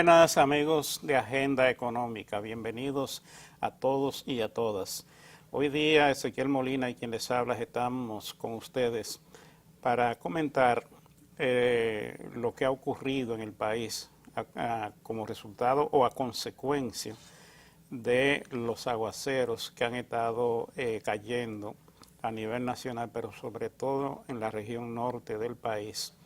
buenas amigos de Agenda Económica, bienvenidos a todos y a todas. Hoy día Ezequiel Molina y quien les habla estamos con ustedes para comentar lo que ha ocurrido en el país como resultado o a consecuencia de los aguaceros que han estado cayendo a nivel nacional, pero sobre todo en la región norte del país.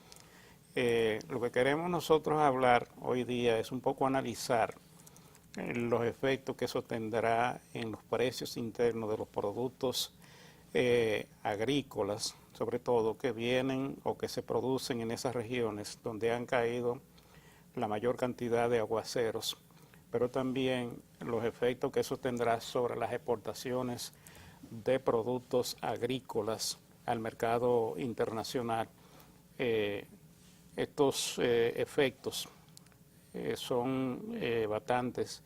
Lo que queremos nosotros hablar hoy día es un poco analizar los efectos que eso tendrá en los precios internos de los productos agrícolas, sobre todo que vienen o que se producen en esas regiones donde han caído la mayor cantidad de aguaceros, pero también los efectos que eso tendrá sobre las exportaciones de productos agrícolas al mercado internacional. Estos efectos son bastantes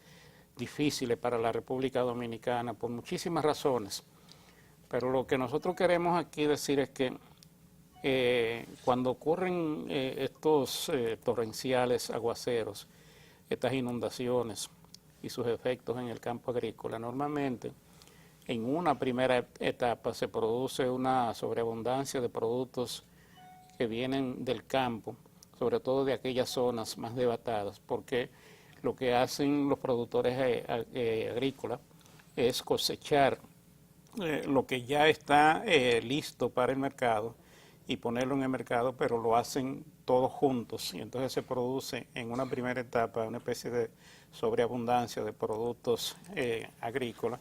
difíciles para la República Dominicana por muchísimas razones, pero lo que nosotros queremos aquí decir es que cuando ocurren estos torrenciales aguaceros, estas inundaciones y sus efectos en el campo agrícola, normalmente en una primera etapa se produce una sobreabundancia de productos que vienen del campo, sobre todo de aquellas zonas más devastadas, porque lo que hacen los productores agrícolas es cosechar lo que ya está listo para el mercado y ponerlo en el mercado, pero lo hacen todos juntos y entonces se produce en una primera etapa una especie de sobreabundancia de productos agrícolas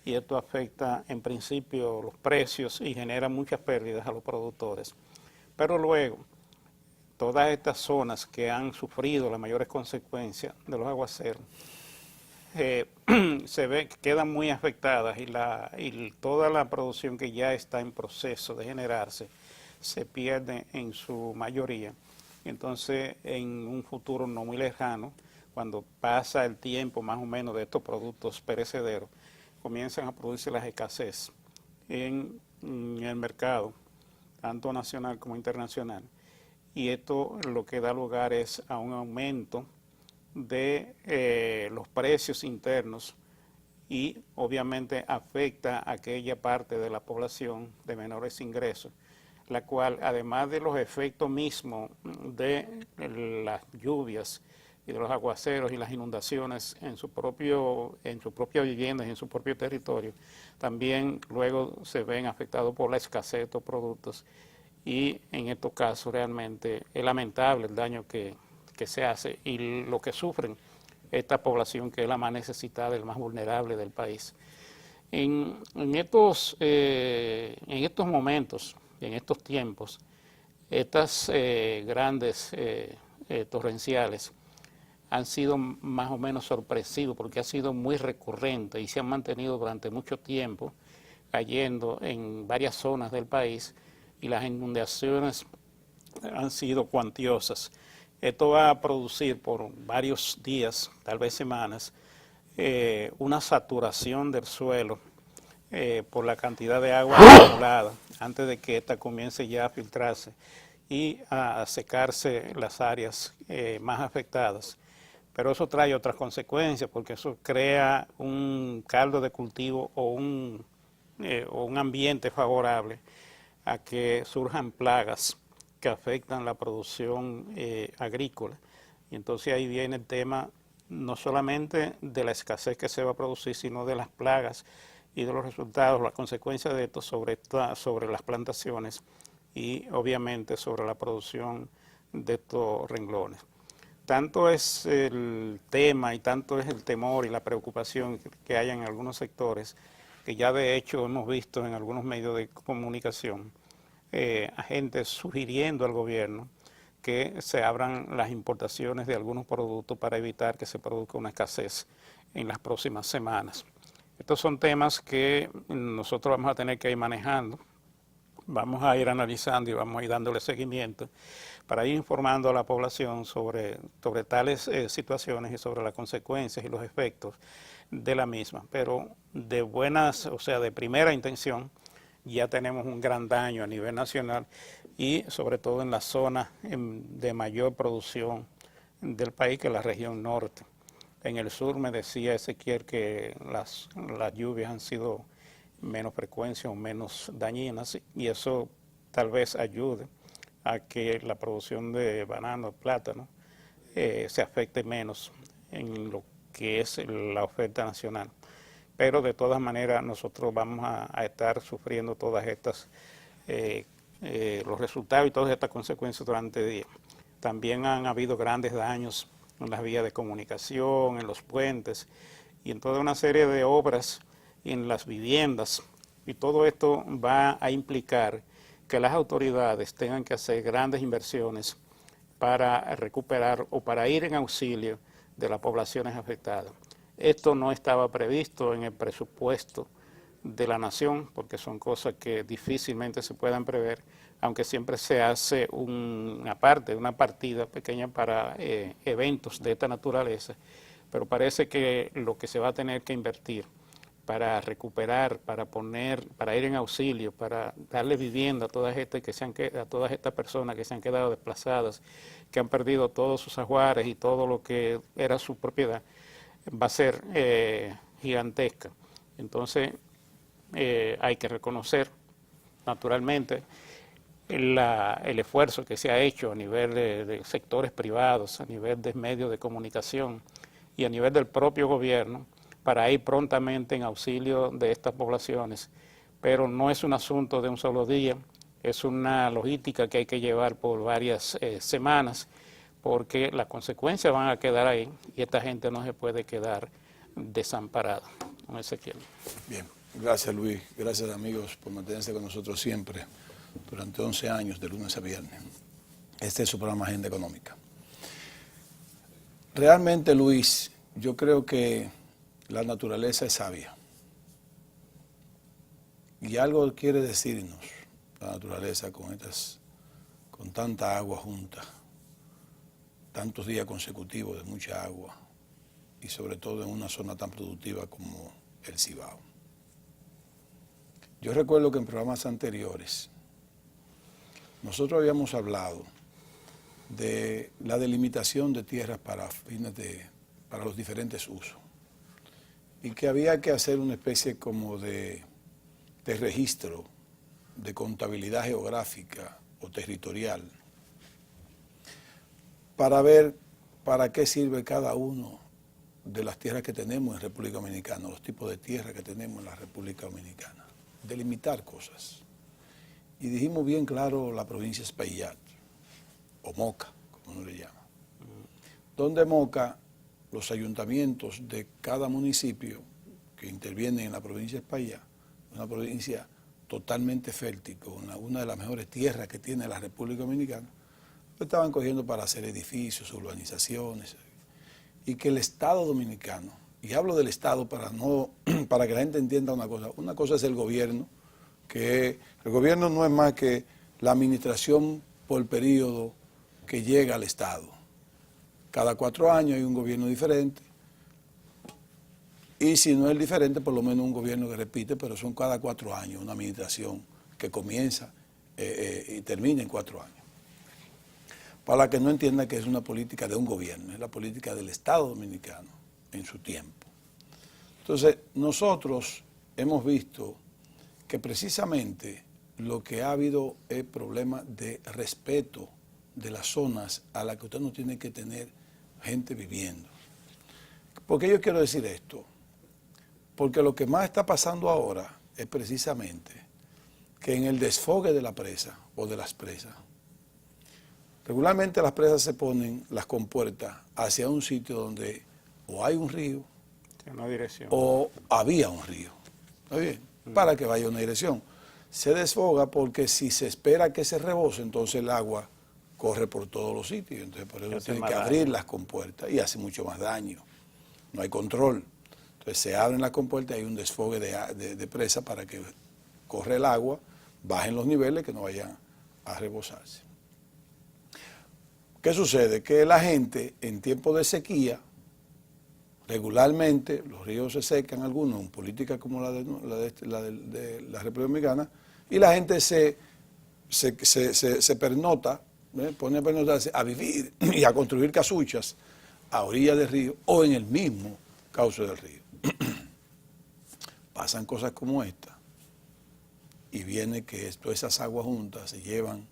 y esto afecta en principio los precios y genera muchas pérdidas a los productores. Pero luego, todas estas zonas que han sufrido las mayores consecuencias de los aguaceros, quedan muy afectadas y toda la producción que ya está en proceso de generarse se pierde en su mayoría. Entonces, en un futuro no muy lejano, cuando pasa el tiempo más o menos de estos productos perecederos, comienzan a producirse las escasez en el mercado, tanto nacional como internacional, y esto lo que da lugar es a un aumento de los precios internos y obviamente afecta a aquella parte de la población de menores ingresos, la cual además de los efectos mismos de las lluvias y de los aguaceros y las inundaciones en su propia vivienda y en su propio territorio, también luego se ven afectados por la escasez de estos productos y en estos casos realmente es lamentable el daño que se hace y lo que sufren esta población que es la más necesitada y la más vulnerable del país. En estos momentos, en estos tiempos, estas grandes torrenciales han sido más o menos sorpresivos porque ha sido muy recurrente y se han mantenido durante mucho tiempo cayendo en varias zonas del país y las inundaciones han sido cuantiosas. Esto va a producir por varios días, tal vez semanas, una saturación del suelo por la cantidad de agua acumulada antes de que ésta comience ya a filtrarse y a secarse las áreas más afectadas. Pero eso trae otras consecuencias porque eso crea un caldo de cultivo o un ambiente favorable a que surjan plagas que afectan la producción agrícola. Y entonces ahí viene el tema no solamente de la escasez que se va a producir, sino de las plagas y de los resultados, las consecuencias de esto sobre las plantaciones y obviamente sobre la producción de estos renglones. Tanto es el tema y tanto es el temor y la preocupación que hay en algunos sectores, que ya de hecho hemos visto en algunos medios de comunicación, agentes sugiriendo al gobierno que se abran las importaciones de algunos productos para evitar que se produzca una escasez en las próximas semanas. Estos son temas que nosotros vamos a tener que ir manejando, vamos a ir analizando y vamos a ir dándole seguimiento para ir informando a la población sobre tales situaciones y sobre las consecuencias y los efectos de la misma. Pero de buenas, o sea, de primera intención, ya tenemos un gran daño a nivel nacional y sobre todo en las zonas de mayor producción del país, que es la región norte. En el sur me decía Ezequiel que las lluvias han sido menos frecuentes o menos dañinas, y eso tal vez ayude a que la producción de banano, plátano, se afecte menos en lo que es la oferta nacional. Pero de todas maneras nosotros vamos a estar sufriendo todas estas, los resultados y todas estas consecuencias durante el día. También han habido grandes daños en las vías de comunicación, en los puentes y en toda una serie de obras en las viviendas. Y todo esto va a implicar que las autoridades tengan que hacer grandes inversiones para recuperar o para ir en auxilio de las poblaciones afectadas. Esto no estaba previsto en el presupuesto de la nación, porque son cosas que difícilmente se puedan prever, aunque siempre se hace una partida pequeña para eventos de esta naturaleza, pero parece que lo que se va a tener que invertir para recuperar, para ir en auxilio, para darle vivienda a todas estas personas que se han quedado desplazadas, que han perdido todos sus ajuares y todo lo que era su propiedad, va a ser gigantesca. Entonces hay que reconocer naturalmente el esfuerzo que se ha hecho a nivel de sectores privados, a nivel de medios de comunicación y a nivel del propio gobierno para ir prontamente en auxilio de estas poblaciones, pero no es un asunto de un solo día, es una logística que hay que llevar por varias semanas, porque las consecuencias van a quedar ahí y esta gente no se puede quedar desamparada. ¿No, Ezequiel? Bien, gracias Luis, gracias amigos por mantenerse con nosotros siempre durante 11 años, de lunes a viernes. Este es su programa Agenda Económica. Realmente, Luis, yo creo que la naturaleza es sabia. Y algo quiere decirnos la naturaleza con tanta agua junta, tantos días consecutivos de mucha agua, y sobre todo en una zona tan productiva como el Cibao. Yo recuerdo que en programas anteriores nosotros habíamos hablado de la delimitación de tierras para los diferentes usos, y que había que hacer una especie como de registro, de contabilidad geográfica o territorial, para ver para qué sirve cada uno de las tierras que tenemos en República Dominicana, los tipos de tierra que tenemos en la República Dominicana, delimitar cosas. Y dijimos bien claro la provincia de Espaillat, o Moca, como uno le llama, donde Moca, los ayuntamientos de cada municipio que intervienen en la provincia de Espaillat, una provincia totalmente fértil, una de las mejores tierras que tiene la República Dominicana, lo estaban cogiendo para hacer edificios, urbanizaciones, y que el Estado dominicano, y hablo del Estado para que la gente entienda una cosa es el gobierno, que el gobierno no es más que la administración por periodo que llega al Estado. Cada 4 años hay un gobierno diferente, y si no es diferente, por lo menos un gobierno que repite, pero son cada 4 años, una administración que comienza y termina en 4 años. Para que no entienda que es una política de un gobierno, es la política del Estado dominicano en su tiempo. Entonces, nosotros hemos visto que precisamente lo que ha habido es problema de respeto de las zonas a las que usted no tiene que tener gente viviendo. ¿Por qué yo quiero decir esto? Porque lo que más está pasando ahora es precisamente que en el desfogue de la presa o de las presas, regularmente las presas se ponen las compuertas hacia un sitio donde o hay un río o había un río. ¿Está bien? Para que vaya a una dirección. Se desfoga porque si se espera que se rebose, entonces el agua corre por todos los sitios. Entonces por eso tiene que abrir las compuertas y hace mucho más daño. No hay control. Entonces se abren las compuertas y hay un desfogue de presa para que corre el agua, bajen los niveles, que no vayan a rebosarse. ¿Qué sucede? Que la gente en tiempo de sequía, regularmente los ríos se secan, algunos en políticas como la de la República Dominicana, y la gente se pernota Pone a vivir y a construir casuchas a orillas del río o en el mismo cauce del río. Pasan cosas como esta y viene que todas esas aguas juntas se llevan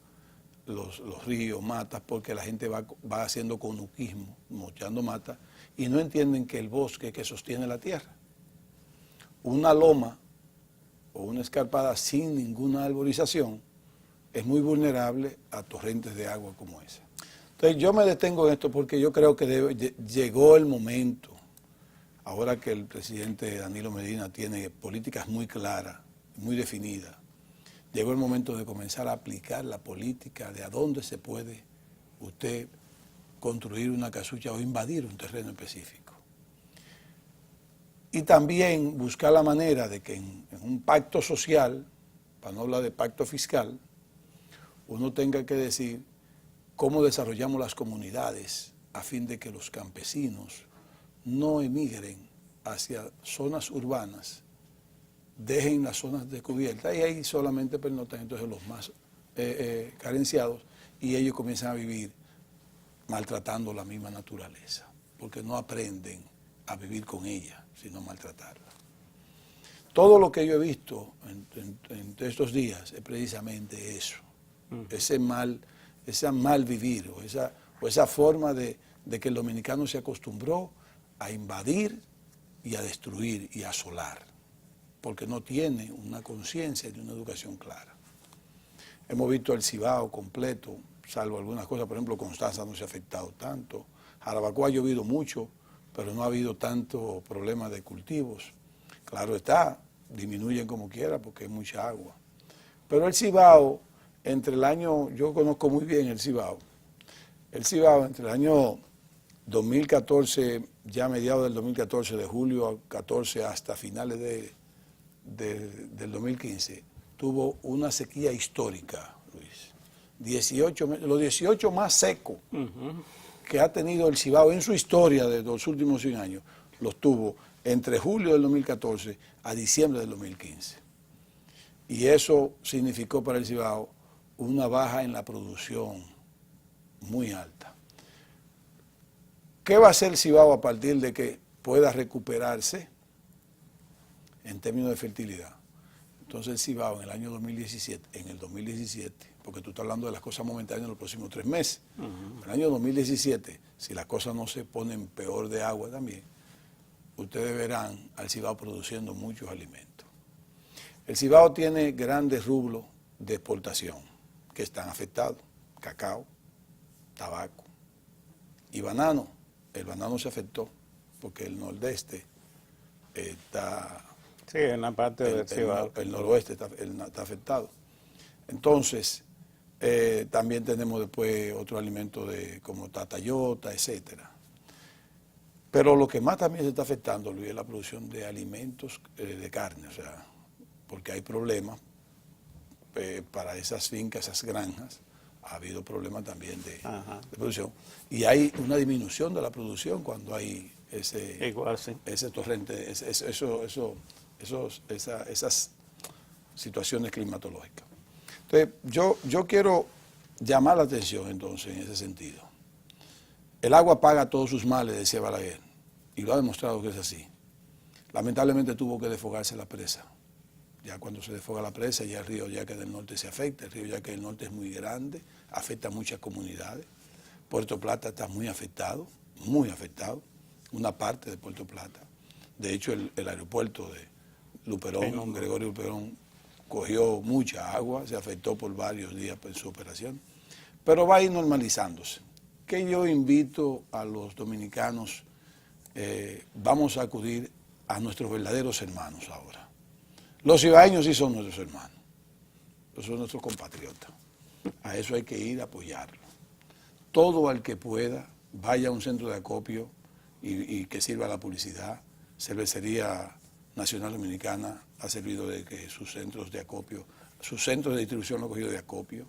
los ríos, matas, porque la gente va haciendo conuquismo, mochando matas, y no entienden que el bosque que sostiene la tierra. Una loma o una escarpada sin ninguna arborización es muy vulnerable a torrentes de agua como esa. Entonces yo me detengo en esto porque yo creo que llegó el momento, ahora que el presidente Danilo Medina tiene políticas muy claras, muy definidas, llegó el momento de comenzar a aplicar la política de a dónde se puede usted construir una casucha o invadir un terreno específico. Y también buscar la manera de que en un pacto social, para no hablar de pacto fiscal, uno tenga que decir cómo desarrollamos las comunidades a fin de que los campesinos no emigren hacia zonas urbanas, dejen las zonas descubiertas y ahí solamente pernotan entonces los más carenciados y ellos comienzan a vivir maltratando la misma naturaleza, porque no aprenden a vivir con ella, sino maltratarla. Todo lo que yo he visto en estos días es precisamente eso, ese mal vivir o esa forma de que el dominicano se acostumbró a invadir y a destruir y a asolar, porque no tiene una conciencia ni una educación clara. Hemos visto el Cibao completo, salvo algunas cosas, por ejemplo, Constanza no se ha afectado tanto, Jarabacoa ha llovido mucho, pero no ha habido tanto problema de cultivos. Claro está, disminuyen como quiera porque hay mucha agua. Pero el Cibao, entre el año, yo conozco muy bien el Cibao entre el año 2014, ya mediados del 2014, de julio al 14 hasta finales del 2015, tuvo una sequía histórica, Luis. Los 18 más secos que ha tenido el Cibao en su historia de los últimos 100 años, los tuvo entre julio del 2014 a diciembre del 2015. Y eso significó para el Cibao una baja en la producción muy alta. ¿Qué va a hacer el Cibao a partir de que pueda recuperarse en términos de fertilidad? Entonces el Cibao en el año 2017, porque tú estás hablando de las cosas momentáneas en los próximos 3 meses, en el año 2017, si las cosas no se ponen peor de agua también, ustedes verán al Cibao produciendo muchos alimentos. El Cibao tiene grandes rublos de exportación que están afectados: cacao, tabaco y banano. El banano se afectó porque el nordeste está... Sí, en la parte del Cibao. El noroeste está afectado. Entonces, también tenemos después otros alimentos como tatayota, etcétera. Pero lo que más también se está afectando, Luis, es la producción de alimentos de carne, o sea, porque hay problemas para esas fincas, esas granjas. Ha habido problemas también de producción. Y hay una disminución de la producción cuando hay ese torrente, esas situaciones climatológicas. Entonces, yo quiero llamar la atención entonces en ese sentido. El agua paga todos sus males, decía Balaguer, y lo ha demostrado que es así. Lamentablemente tuvo que desfogarse la presa. Ya cuando se desfoga la presa, ya el río Yaque del Norte se afecta. El río Yaque del Norte es muy grande, afecta a muchas comunidades. Puerto Plata está muy afectado, una parte de Puerto Plata. De hecho, el aeropuerto de Luperón, Gregorio Luperón, cogió mucha agua, se afectó por varios días en su operación, pero va a ir normalizándose. Que yo invito a los dominicanos, vamos a acudir a nuestros verdaderos hermanos ahora. Los cibaeños sí son nuestros hermanos, son nuestros compatriotas. A eso hay que ir a apoyarlo. Todo al que pueda, vaya a un centro de acopio y que sirva la publicidad. Cervecería Nacional Dominicana ha servido de que sus centros de acopio, sus centros de distribución lo han cogido de acopio.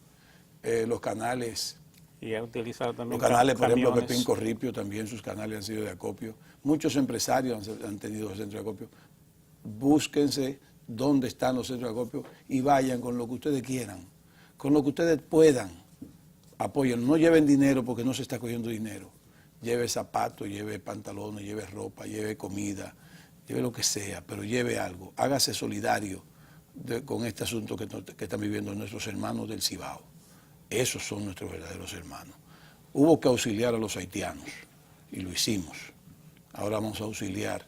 Los canales... Y ha utilizado también los canales, por ejemplo, camiones. Pepín Corripio, también sus canales han sido de acopio. Muchos empresarios han tenido centros de acopio. Búsquense dónde están los centros de acopio y vayan con lo que ustedes quieran, con lo que ustedes puedan. Apoyen, no lleven dinero porque no se está cogiendo dinero. Lleve zapatos, lleve pantalones, lleve ropa, lleve comida, lleve lo que sea, pero lleve algo. Hágase solidario con este asunto que están viviendo nuestros hermanos del Cibao. Esos son nuestros verdaderos hermanos. Hubo que auxiliar a los haitianos y lo hicimos. Ahora vamos a auxiliar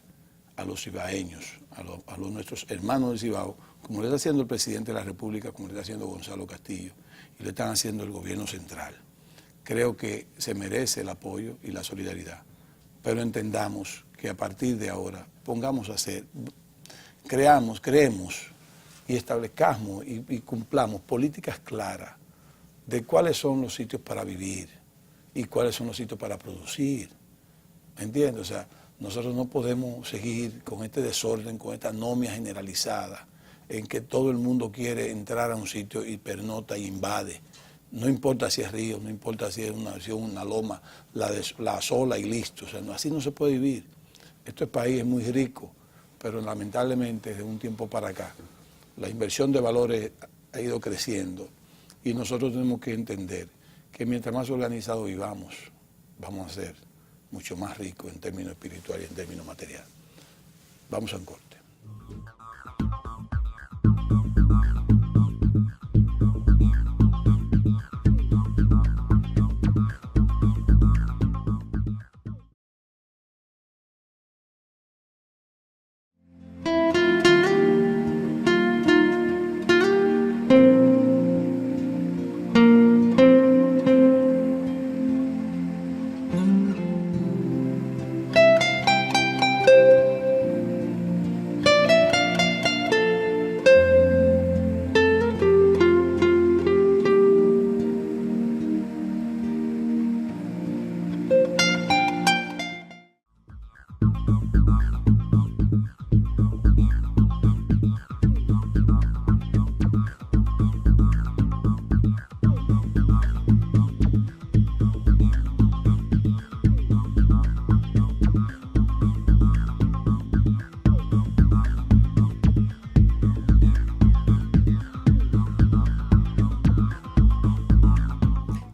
a los cibaeños, a los nuestros hermanos del Cibao, como le está haciendo el presidente de la República, como le está haciendo Gonzalo Castillo, y le están haciendo el gobierno central. Creo que se merece el apoyo y la solidaridad, pero entendamos que a partir de ahora pongamos a hacer, creemos y establezcamos y cumplamos políticas claras de cuáles son los sitios para vivir y cuáles son los sitios para producir. ¿Entiendes? O sea, nosotros no podemos seguir con este desorden, con esta anomia generalizada, en que todo el mundo quiere entrar a un sitio y pernota y invade. No importa si es río, no importa si es una loma, la sola y listo. O sea, así no se puede vivir. Este país es muy rico, pero lamentablemente desde un tiempo para acá la inversión de valores ha ido creciendo y nosotros tenemos que entender que mientras más organizados vivamos, vamos a ser mucho más ricos en términos espirituales y en términos materiales. Vamos a un corte.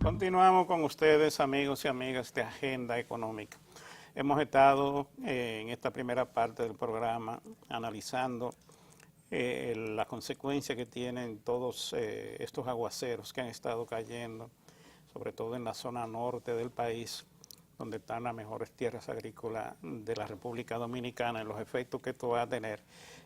Continuamos con ustedes, amigos y amigas de Agenda Económica. Hemos estado en esta primera parte del programa analizando las consecuencias que tienen todos estos aguaceros que han estado cayendo, sobre todo en la zona norte del país, donde están las mejores tierras agrícolas de la República Dominicana, y los efectos que esto va a tener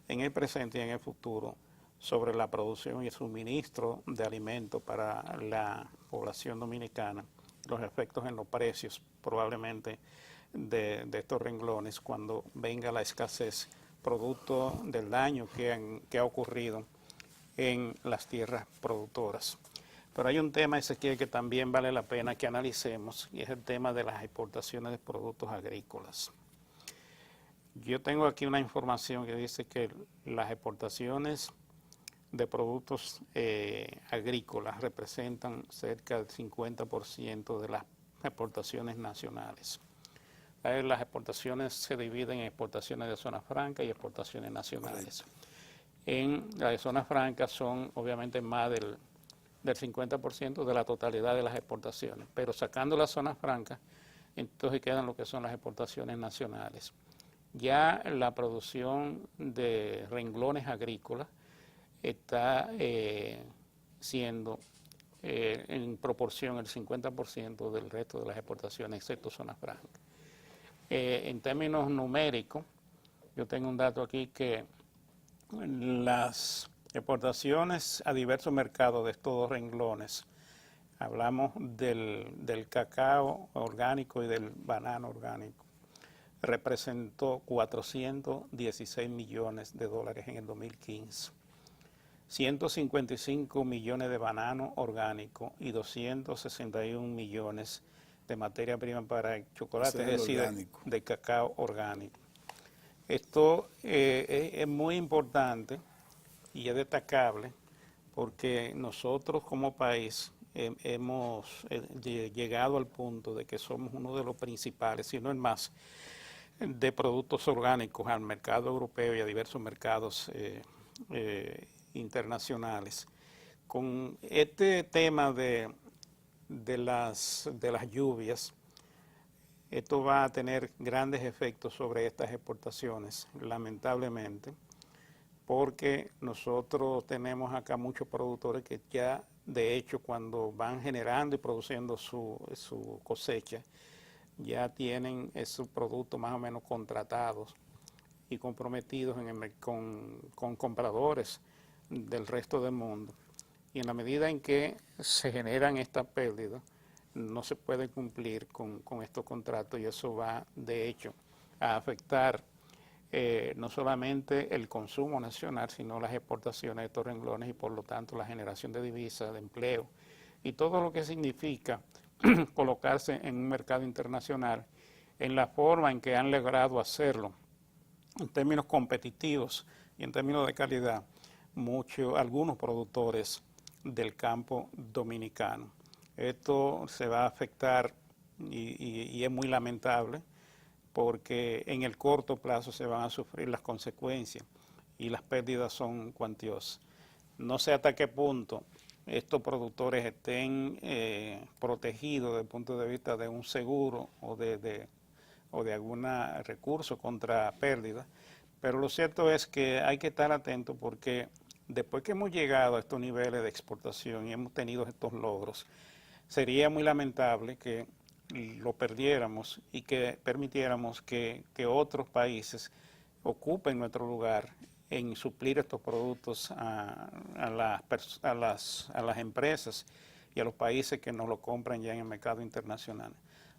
en el presente y en el futuro sobre la producción y el suministro de alimentos para la población dominicana, los efectos en los precios probablemente de estos renglones cuando venga la escasez producto del daño que ha ocurrido en las tierras productoras. Pero hay un tema, Ezequiel, que también vale la pena que analicemos, y es el tema de las exportaciones de productos agrícolas. Yo tengo aquí una información que dice que las exportaciones de productos agrícolas representan cerca del 50% de las exportaciones nacionales. Las exportaciones se dividen en exportaciones de zona franca y exportaciones nacionales. En las de zona franca son obviamente más del 50% de la totalidad de las exportaciones, pero sacando las zonas francas, entonces quedan lo que son las exportaciones nacionales. Ya la producción de renglones agrícolas está siendo en proporción el 50% del resto de las exportaciones, excepto zonas francas. En términos numéricos, yo tengo un dato aquí que las exportaciones a diversos mercados de estos dos renglones, hablamos del cacao orgánico y del banano orgánico, representó 416 millones de dólares en el 2015. 155 millones de banano orgánico y 261 millones de materia prima para el chocolate, es decir, de cacao orgánico. Esto es muy importante y es destacable porque nosotros como país hemos llegado al punto de que somos uno de los principales, si no el más, de productos orgánicos al mercado europeo y a diversos mercados internacionales. Con este tema de de las lluvias, esto va a tener grandes efectos sobre estas exportaciones, lamentablemente, porque nosotros tenemos acá muchos productores que ya, de hecho, cuando van generando y produciendo su cosecha, ya tienen esos productos más o menos contratados y comprometidos con compradores del resto del mundo. Y en la medida en que se generan estas pérdidas, no se puede cumplir con estos contratos y eso va, de hecho, a afectar no solamente el consumo nacional, sino las exportaciones de estos renglones y por lo tanto la generación de divisas, de empleo y todo lo que significa colocarse en un mercado internacional en la forma en que han logrado hacerlo en términos competitivos y en términos de calidad algunos productores del campo dominicano. Esto se va a afectar y es muy lamentable porque en el corto plazo se van a sufrir las consecuencias y las pérdidas son cuantiosas. No sé hasta qué punto estos productores estén protegidos desde el punto de vista de un seguro o de algún recurso contra pérdidas, pero lo cierto es que hay que estar atentos porque después que hemos llegado a estos niveles de exportación y hemos tenido estos logros, sería muy lamentable que lo perdiéramos y que permitiéramos que otros países ocupen nuestro lugar en suplir estos productos a las empresas y a los países que nos lo compran ya en el mercado internacional.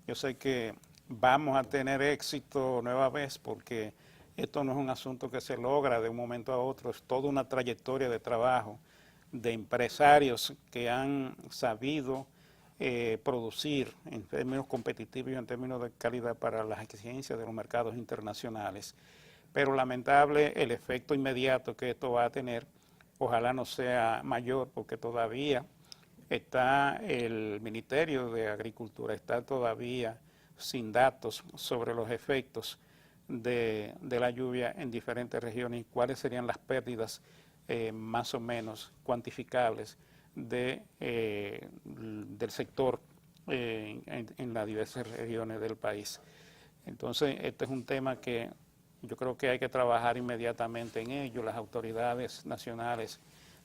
Yo sé que vamos a tener éxito nueva vez porque esto no es un asunto que se logra de un momento a otro, es toda una trayectoria de trabajo de empresarios que han sabido producir en términos competitivos y en términos de calidad para las exigencias de los mercados internacionales. Pero lamentable el efecto inmediato que esto va a tener, ojalá no sea mayor porque todavía está el Ministerio de Agricultura, está todavía sin datos sobre los efectos de la lluvia en diferentes regiones y cuáles serían las pérdidas más o menos cuantificables del sector en las diversas regiones del país. Entonces, este es un tema que yo creo que hay que trabajar inmediatamente en ello. Las autoridades nacionales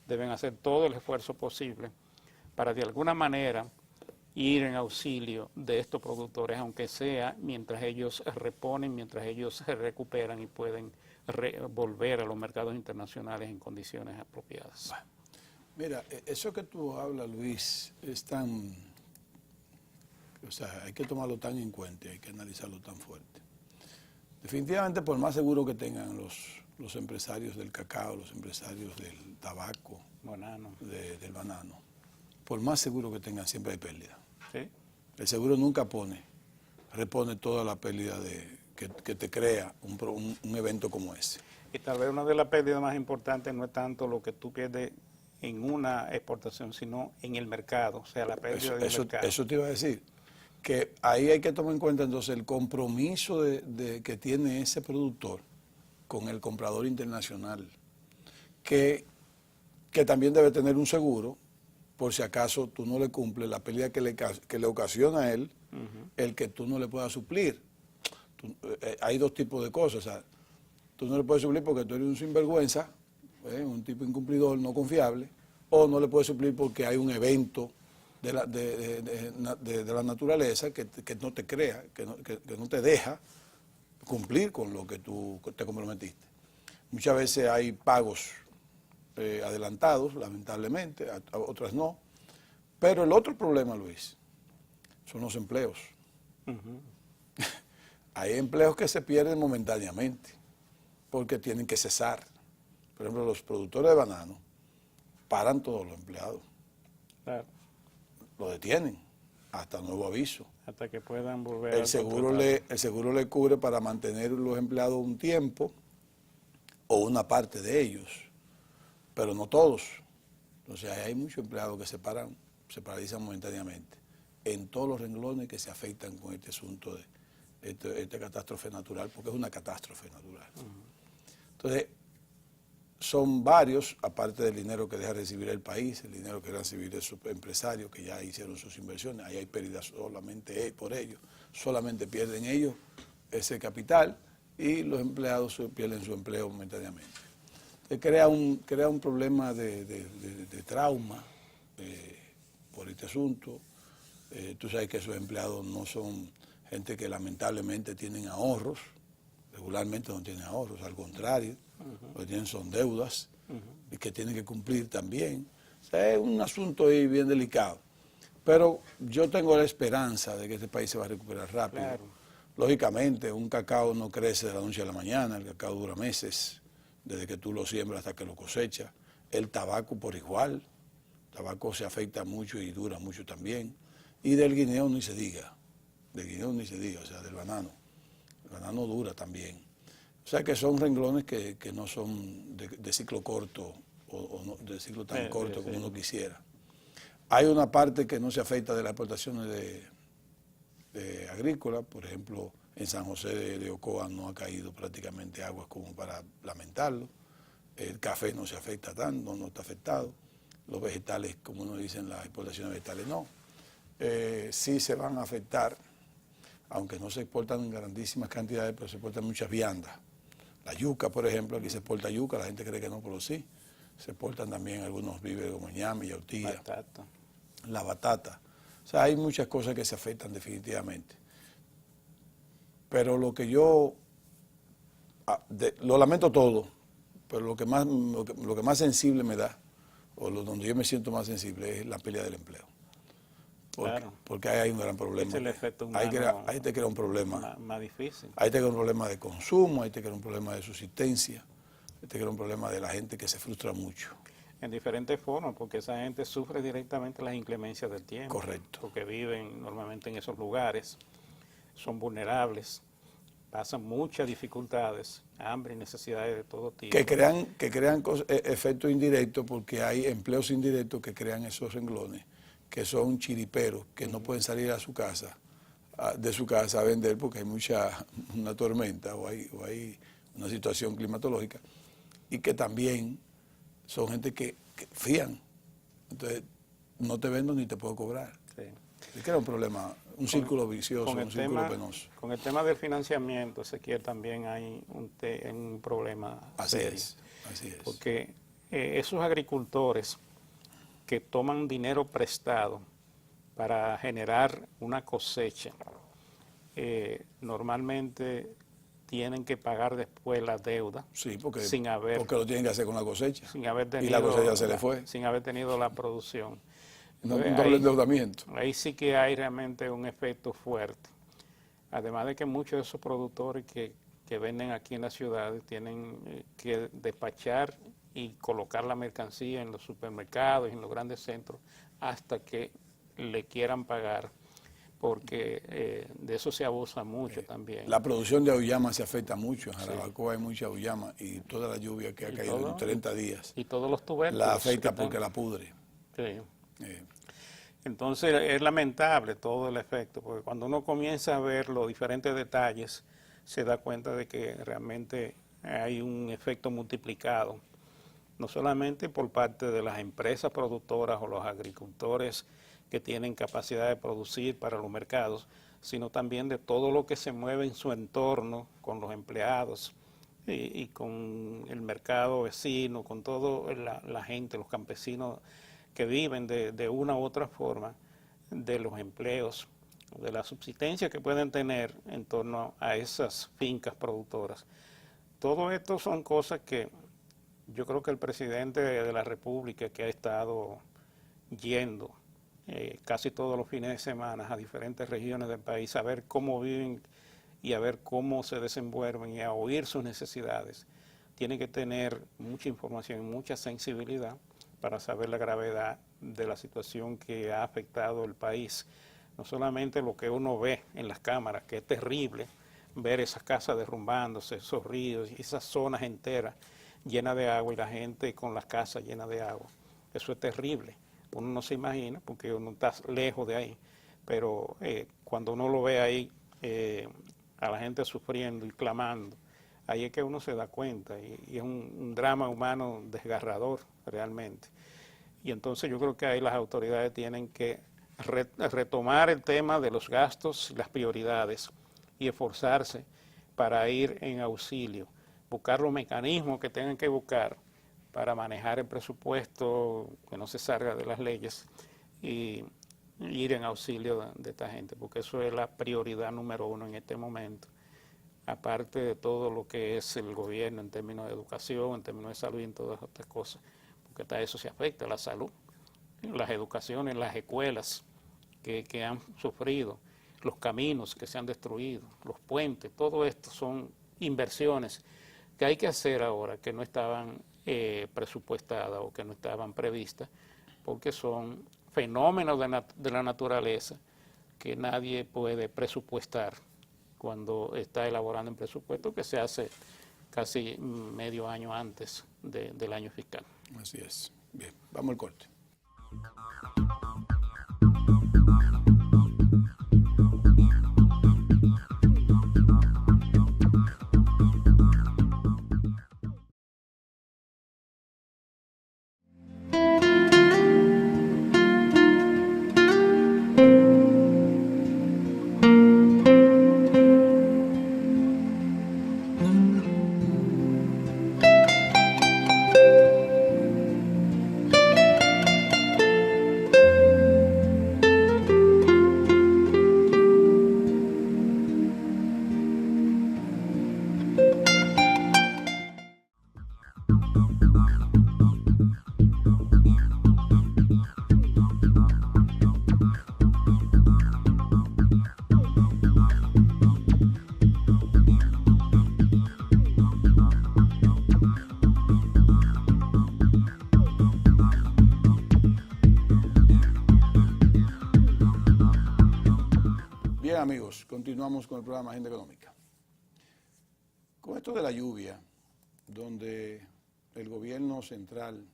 deben hacer todo el esfuerzo posible para de alguna manera ir en auxilio de estos productores, aunque sea mientras ellos reponen, mientras ellos se recuperan y pueden volver a los mercados internacionales en condiciones apropiadas. Bueno, mira, eso que tú hablas, Luis, es tan... O sea, hay que tomarlo tan en cuenta, hay que analizarlo tan fuerte. Definitivamente, por más seguro que tengan los empresarios del cacao, los empresarios del tabaco, del banano, por más seguro que tengan, siempre hay pérdida. ¿Sí? El seguro nunca repone toda la pérdida que te crea un evento como ese. Y tal vez una de las pérdidas más importantes no es tanto lo que tú pierdes en una exportación, sino en el mercado, o sea, la pérdida del mercado. Eso te iba a decir, que ahí hay que tomar en cuenta entonces el compromiso que tiene ese productor con el comprador internacional, que también debe tener un seguro, por si acaso tú no le cumples la pérdida que le ocasiona a él, el que tú no le puedas suplir. Hay dos tipos de cosas, o sea, tú no le puedes suplir porque tú eres un sinvergüenza, un tipo incumplidor, no confiable, o no le puedes suplir porque hay un evento de la naturaleza que no te crea, que no te deja cumplir con lo que tú te comprometiste. Muchas veces hay pagos adelantados, lamentablemente, a otras no. Pero el otro problema, Luis, son los empleos. Hay empleos que se pierden momentáneamente porque tienen que cesar. Por ejemplo, los productores de banano paran todos los empleados. Claro. Lo detienen hasta nuevo aviso. Hasta que puedan volver el seguro le cubre para mantener los empleados un tiempo o una parte de ellos, pero no todos. Entonces hay muchos empleados que se paralizan momentáneamente en todos los renglones que se afectan con este asunto de esta catástrofe natural, porque es una catástrofe natural. Entonces, son varios, aparte del dinero que deja de recibir el país, el dinero que deja de recibir esos empresarios que ya hicieron sus inversiones, ahí hay pérdidas solamente por ellos, solamente pierden ellos ese capital y los empleados pierden su empleo momentáneamente. Crea un problema de trauma por este asunto. Tú sabes que esos empleados no son gente que lamentablemente tienen ahorros, regularmente no tienen ahorros, al contrario, lo que tienen son deudas y que tienen que cumplir también. O sea, es un asunto ahí bien delicado. Pero yo tengo la esperanza de que este país se va a recuperar rápido. Claro. Lógicamente, un cacao no crece de la noche a la mañana, el cacao dura meses, desde que tú lo siembras hasta que lo cosechas. El tabaco por igual, el tabaco se afecta mucho y dura mucho también. Y del guineo ni se diga, o sea, del banano. El banano dura también. O sea que son renglones que no son de ciclo corto o no, de ciclo tan corto como uno quisiera. Hay una parte que no se afecta de las exportaciones de agrícola, por ejemplo, en San José de Ocoa no ha caído prácticamente aguas como para lamentarlo. El café no se afecta tanto, no está afectado. Los vegetales, como uno dice, las exportaciones vegetales no. Sí se van a afectar, aunque no se exportan en grandísimas cantidades, pero se exportan muchas viandas. La yuca, por ejemplo, aquí se exporta yuca, la gente cree que no, pero sí. Se exportan también algunos víveres como ñame, yautía, Batata. la batata. O sea, hay muchas cosas que se afectan definitivamente. Pero lo que yo, lo lamento todo, pero lo que más sensible me da, o donde yo me siento más sensible, es la pérdida del empleo. Porque ahí hay un gran problema. Es el efecto humano. Ahí te crea un problema. Más difícil. Ahí te crea un problema de consumo, ahí te crea un problema de subsistencia, ahí te crea un problema de la gente que se frustra mucho. En diferentes formas, porque esa gente sufre directamente las inclemencias del tiempo. Correcto. Porque viven normalmente en esos lugares, son vulnerables, pasan muchas dificultades, hambre y necesidades de todo tipo. Que crean efectos indirectos, porque hay empleos indirectos que crean esos renglones, que son chiriperos, que no pueden salir de su casa a vender porque hay una tormenta o hay una situación climatológica, y que también son gente que fían. Entonces, no te vendo ni te puedo cobrar. Sí. Es que era un problema, un círculo vicioso, un círculo penoso. Con el tema del financiamiento, Ezequiel, también hay un problema serio. Así es. Porque esos agricultores que toman dinero prestado para generar una cosecha, normalmente tienen que pagar después la deuda. Sí, porque lo tienen que hacer con la cosecha. Sin haber tenido, y la cosecha se le fue. Sin haber tenido la producción. Entonces, un doble endeudamiento. Ahí sí que hay realmente un efecto fuerte. Además de que muchos de esos productores que venden aquí en las ciudades tienen que despachar y colocar la mercancía en los supermercados y en los grandes centros hasta que le quieran pagar, porque de eso se abusa mucho también. La producción de auyama se afecta mucho. En Jarabacoa hay mucha auyama y toda la lluvia que ha caído en 30 días. Y todos los tubérculos. La afecta porque la pudre. Sí. Entonces es lamentable todo el efecto, porque cuando uno comienza a ver los diferentes detalles, se da cuenta de que realmente hay un efecto multiplicado, no solamente por parte de las empresas productoras o los agricultores que tienen capacidad de producir para los mercados, sino también de todo lo que se mueve en su entorno con los empleados y con el mercado vecino, con toda la gente, los campesinos que viven de una u otra forma de los empleos, de la subsistencia que pueden tener en torno a esas fincas productoras. Todo esto son cosas que yo creo que el presidente de la República, que ha estado yendo casi todos los fines de semana a diferentes regiones del país a ver cómo viven y a ver cómo se desenvuelven y a oír sus necesidades, tiene que tener mucha información y mucha sensibilidad para saber la gravedad de la situación que ha afectado el país. No solamente lo que uno ve en las cámaras, que es terrible ver esas casas derrumbándose, esos ríos y esas zonas enteras llenas de agua y la gente con las casas llenas de agua. Eso es terrible. Uno no se imagina porque uno está lejos de ahí, pero cuando uno lo ve ahí, a la gente sufriendo y clamando ahí es que uno se da cuenta y es un drama humano desgarrador realmente. Y entonces yo creo que ahí las autoridades tienen que retomar el tema de los gastos y las prioridades y esforzarse para ir en auxilio, buscar los mecanismos que tengan que buscar para manejar el presupuesto, que no se salga de las leyes y ir en auxilio de esta gente, porque eso es la prioridad número uno en este momento, aparte de todo lo que es el gobierno en términos de educación, en términos de salud y en todas otras cosas, porque hasta eso se afecta, la salud, las educaciones, las escuelas que han sufrido, los caminos que se han destruido, los puentes, todo esto son inversiones que hay que hacer ahora, que no estaban presupuestadas o que no estaban previstas, porque son fenómenos de la naturaleza que nadie puede presupuestar cuando está elaborando un presupuesto que se hace casi medio año antes del año fiscal. Así es. Bien, vamos al corte. Bien, amigos, continuamos con el programa Agenda Económica. Con esto de la lluvia, donde el gobierno central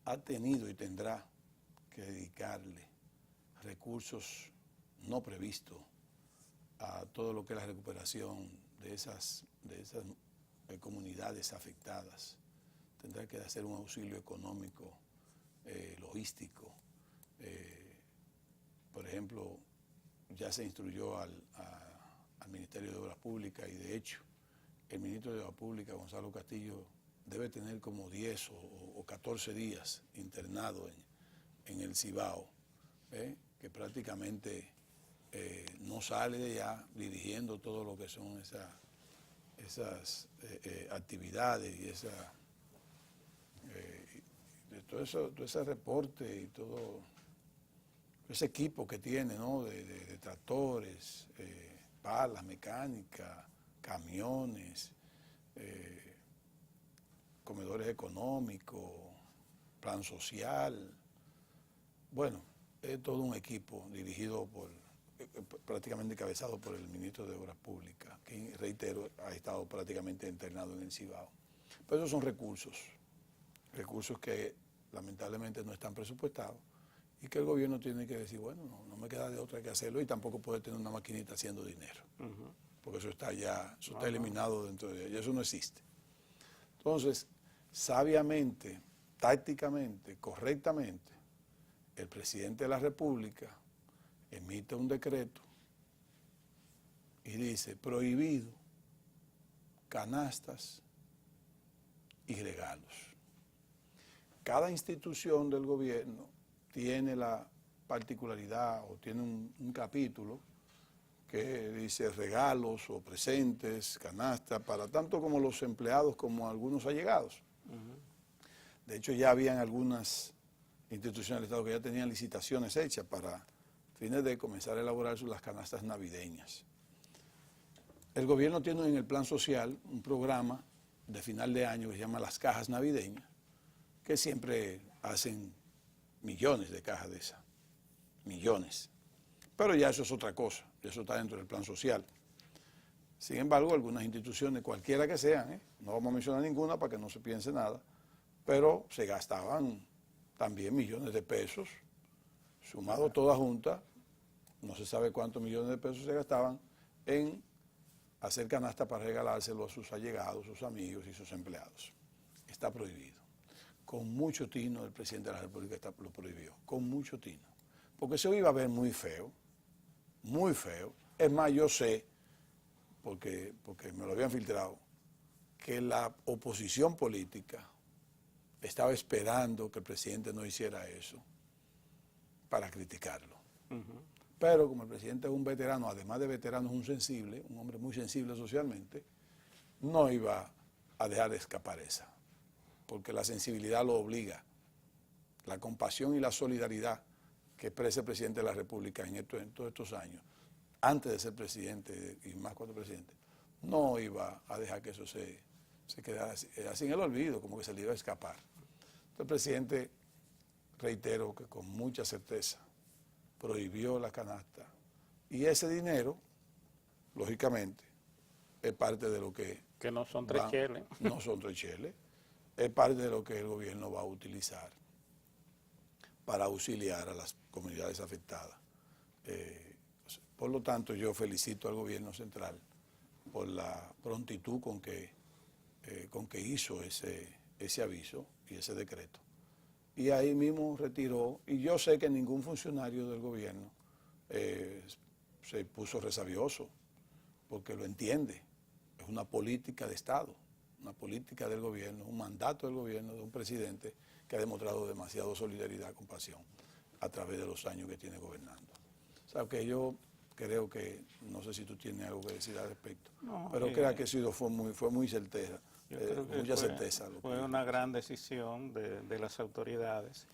ha tenido y tendrá que dedicarle recursos no previstos a todo lo que es la recuperación de esas comunidades afectadas, tendrá que hacer un auxilio económico, logístico. Por ejemplo, ya se instruyó al Ministerio de Obras Públicas y de hecho el ministro de Obras Públicas, Gonzalo Castillo, debe tener como 10 o 14 días internado en el Cibao, que prácticamente no sale de allá dirigiendo todo lo que son esas actividades y todo ese reporte y todo ese equipo que tiene, ¿no? de tractores, palas mecánicas, camiones, comedores económicos, plan social. Bueno, es todo un equipo dirigido prácticamente encabezado por el ministro de Obras Públicas, que, reitero, ha estado prácticamente internado en el Cibao. Pero esos son recursos que lamentablemente no están presupuestados y que el gobierno tiene que decir, bueno, no me queda de otra que hacerlo y tampoco puede tener una maquinita haciendo dinero, porque eso está eliminado dentro de ella, eso no existe. Entonces, sabiamente, tácticamente, correctamente, el presidente de la República emite un decreto y dice, prohibido canastas y regalos. Cada institución del gobierno tiene la particularidad o tiene un capítulo que dice regalos o presentes, canastas, para tanto como los empleados como algunos allegados. De hecho, ya habían algunas instituciones del Estado que ya tenían licitaciones hechas para fines de comenzar a elaborar las canastas navideñas. El gobierno tiene en el plan social un programa de final de año que se llama las cajas navideñas, que siempre hacen millones de cajas de esas, millones. Pero ya eso es otra cosa, eso está dentro del plan social. Sin embargo, algunas instituciones, cualquiera que sean, no vamos a mencionar ninguna para que no se piense nada, pero se gastaban también millones de pesos, sumado toda junta, no se sabe cuántos millones de pesos se gastaban en hacer canasta para regalárselo a sus allegados, sus amigos y sus empleados. Está prohibido. Con mucho tino el presidente de la República lo prohibió, con mucho tino. Porque se iba a ver muy feo, muy feo. Es más, yo sé, porque me lo habían filtrado, que la oposición política estaba esperando que el presidente no hiciera eso para criticarlo. Pero como el presidente es un veterano, además de veterano es un sensible, un hombre muy sensible socialmente, no iba a dejar de escapar esa, porque la sensibilidad lo obliga. La compasión y la solidaridad que expresa el presidente de la República en todos estos años, antes de ser presidente y más cuando presidente, no iba a dejar que eso se quedara así en el olvido, como que se le iba a escapar. Entonces el presidente, reitero que con mucha certeza, prohibió la canasta. Y ese dinero, lógicamente, es parte de lo que... Que no son 3 cheles. No son 3 cheles. Es parte de lo que el gobierno va a utilizar para auxiliar a las comunidades afectadas. Por lo tanto, yo felicito al gobierno central por la prontitud con que hizo ese aviso y ese decreto. Y ahí mismo retiró, y yo sé que ningún funcionario del gobierno se puso resabioso, porque lo entiende. Es una política de Estado, una política del gobierno, un mandato del gobierno de un presidente que ha demostrado demasiado solidaridad, compasión a través de los años que tiene gobernando. O sea, que yo creo que, no sé si tú tienes algo que decir al respecto, no, pero creo que fue muy certera. Mucha certeza. Fue una gran decisión de las autoridades,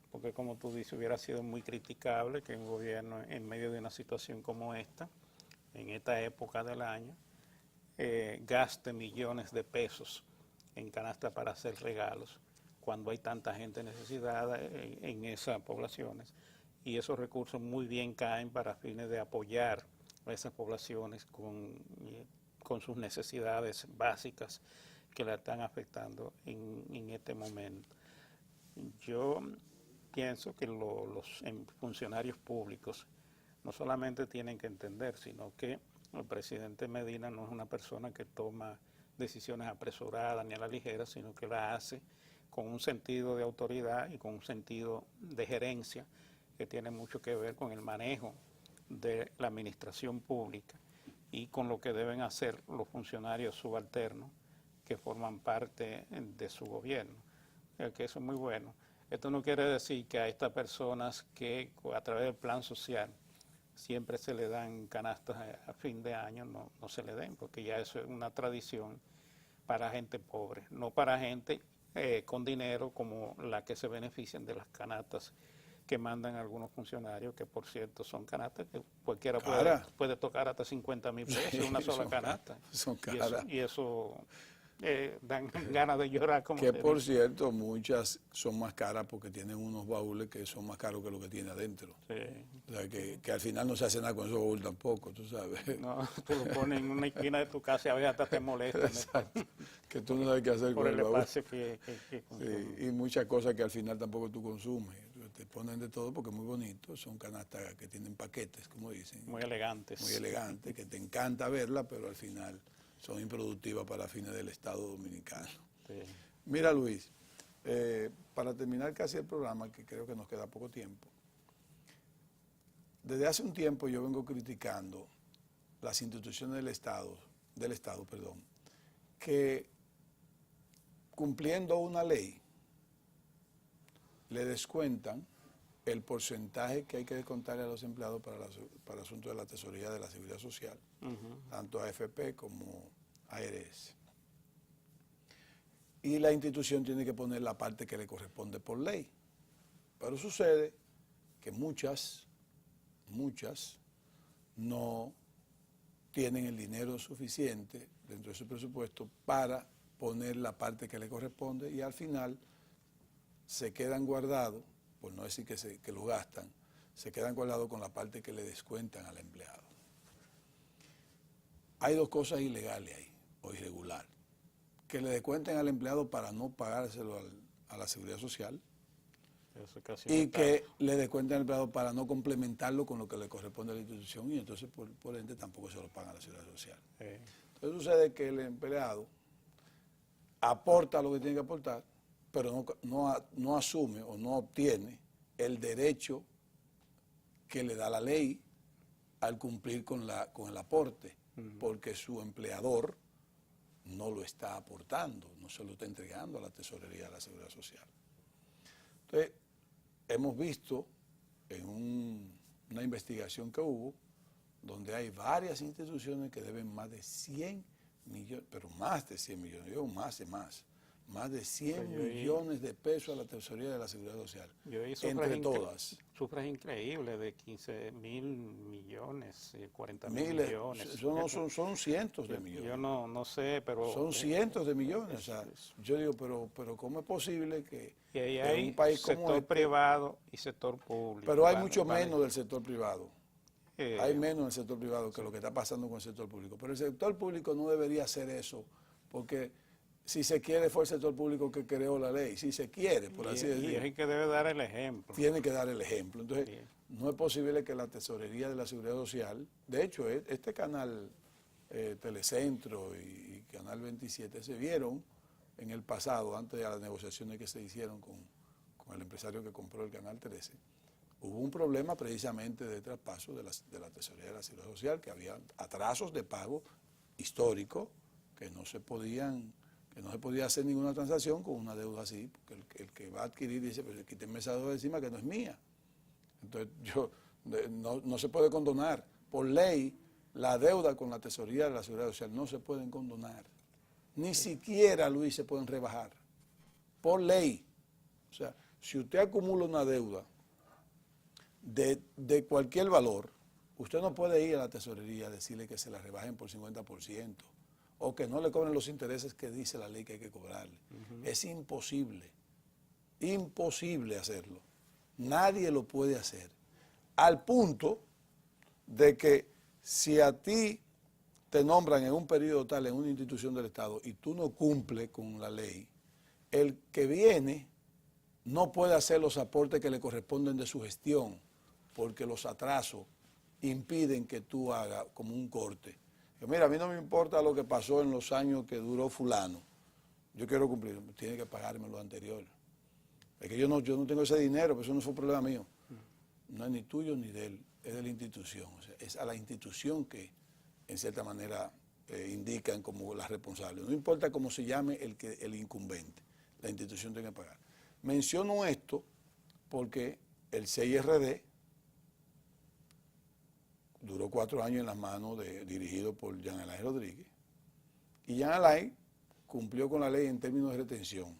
porque como tú dices, hubiera sido muy criticable que un gobierno en medio de una situación como esta, en esta época del año, gaste millones de pesos en canasta para hacer regalos, cuando hay tanta gente necesitada en esas poblaciones, y esos recursos muy bien caen para fines de apoyar a esas poblaciones con sus necesidades básicas que la están afectando en este momento. Yo pienso que los funcionarios públicos no solamente tienen que entender, sino que el presidente Medina no es una persona que toma decisiones apresuradas ni a la ligera, sino que la hace con un sentido de autoridad y con un sentido de gerencia que tiene mucho que ver con el manejo de la administración pública y con lo que deben hacer los funcionarios subalternos que forman parte de su gobierno, que eso es muy bueno. Esto no quiere decir que a estas personas que a través del plan social siempre se le dan canastas a fin de año, no se le den, porque ya eso es una tradición para gente pobre, no para gente con dinero como la que se benefician de las canastas que mandan algunos funcionarios, que por cierto son canastas que cualquiera puede tocar hasta 50,000 pesos, sí, una sola canasta. Son caras. Y eso dan ganas de llorar. Como que por cierto, muchas son más caras porque tienen unos baúles que son más caros que lo que tiene adentro. Sí. O sea, que al final no se hace nada con esos baúles tampoco, tú sabes. No, tú lo pones en una esquina de tu casa y a veces hasta te molesta. Que tú no sabes qué hacer con el baúl. Que sí, y muchas cosas que al final tampoco tú consumes. Te ponen de todo porque es muy bonito. Son canastas que tienen paquetes, como dicen. Muy elegantes. Muy elegantes, que te encanta verla, pero al final son improductivas para fines del Estado dominicano. Sí. Mira, Luis, para terminar casi el programa, que creo que nos queda poco tiempo, desde hace un tiempo yo vengo criticando las instituciones del Estado, que cumpliendo una ley le descuentan el porcentaje que hay que descontarle a los empleados para el asunto de la tesorería de la Seguridad Social, tanto AFP como ARS. Y la institución tiene que poner la parte que le corresponde por ley. Pero sucede que muchas no tienen el dinero suficiente dentro de su presupuesto para poner la parte que le corresponde y al final se quedan guardados, por no decir que lo gastan, se quedan guardados con la parte que le descuentan al empleado. Hay dos cosas ilegales ahí, o irregular. Que le descuenten al empleado para no pagárselo a la Seguridad Social Eso es casi y un que le descuenten al empleado para no complementarlo con lo que le corresponde a la institución y entonces por ende tampoco se lo pagan a la seguridad social. Entonces sucede que el empleado aporta lo que tiene que aportar, pero no asume o no obtiene el derecho que le da la ley al cumplir con el aporte, porque su empleador no lo está aportando, no se lo está entregando a la tesorería de la Seguridad Social. Entonces, hemos visto en una investigación que hubo, donde hay varias instituciones que deben más de 100 millones, pero más de 100 millones, yo más de 100 millones de pesos a la tesorería de la Seguridad Social, entre todas. Cifras increíbles de 15.000 millones, 40.000 Miles, millones. son cientos de millones. Yo no sé, pero... Son cientos de millones. O sea, yo digo, pero ¿cómo es posible que y ahí en hay un país como sector privado y sector público? Pero hay mucho menos del sector privado. Hay menos en el sector privado que sí. lo que está pasando con el sector público. Pero el sector público no debería hacer eso, porque si se quiere fue el sector público que creó la ley. Si se quiere, por así decirlo. Y es el que debe dar el ejemplo. Tiene que dar el ejemplo. Entonces, Bien. no es posible que la tesorería de la Seguridad Social, de hecho, este canal Telecentro y Canal 27 se vieron en el pasado, antes de las negociaciones que se hicieron con el empresario que compró el Canal 13, hubo un problema precisamente de traspaso de la tesorería de la Seguridad Social, que había atrasos de pago históricos que no se podía hacer ninguna transacción con una deuda así, porque el que va a adquirir dice, pues quítenme esa deuda de encima que no es mía. Entonces, no se puede condonar. Por ley, la deuda con la tesorería de la Seguridad Social no se pueden condonar. Ni siquiera, Luis, se pueden rebajar. Por ley. O sea, si usted acumula una deuda de cualquier valor, usted no puede ir a la tesorería a decirle que se la rebajen por 50% o que no le cobren los intereses que dice la ley que hay que cobrarle. Es imposible, imposible hacerlo. Nadie lo puede hacer. Al punto de que si a ti te nombran en un periodo tal en una institución del Estado y tú no cumples con la ley, el que viene no puede hacer los aportes que le corresponden de su gestión, porque los atrasos impiden que tú hagas como un corte. Que mira, a mí no me importa lo que pasó en los años que duró fulano, yo quiero cumplir, tiene que pagarme lo anterior. Es que yo no tengo ese dinero, pero eso no fue un problema mío. No es ni tuyo ni de él, es de la institución. O sea, es a la institución que, en cierta manera, indican como la responsable. No importa cómo se llame el incumbente, la institución tiene que pagar. Menciono esto porque el CIRD duró 4 años en las manos dirigido por Jean Alain Rodríguez. Y Jean Alain cumplió con la ley en términos de retención,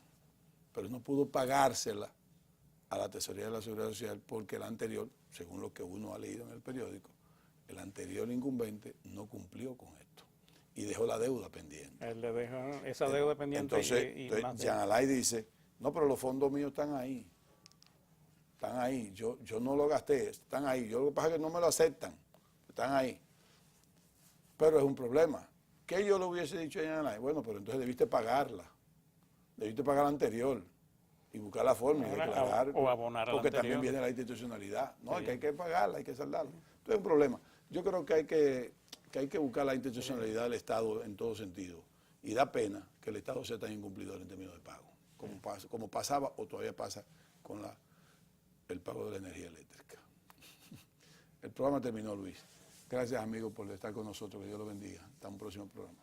pero no pudo pagársela a la tesorería de la Seguridad Social porque el anterior, según lo que uno ha leído en el periódico, el anterior incumbente no cumplió con esto y dejó la deuda pendiente. Él le dejó esa deuda pendiente. Entonces Jean Alain dice, no, pero los fondos míos están ahí. Están ahí, yo no lo gasté, están ahí. Yo lo que pasa es que no me lo aceptan, están ahí. Pero es un problema. ¿Qué yo le hubiese dicho a Jean Alain? Bueno, pero entonces debiste pagarla. Debiste pagar la anterior y buscar la forma y declarar. O abonar a la porque anterior. también viene la institucionalidad. No, Sí. que hay que pagarla, hay que saldarla. Entonces es un problema. Yo creo que hay que buscar la institucionalidad del Estado en todo sentido. Y da pena que el Estado sea tan incumplidor en términos de pago, como pasaba o todavía pasa con el pago de la energía eléctrica. El programa terminó, Luis. Gracias, amigos, por estar con nosotros. Que Dios los bendiga. Hasta un próximo programa.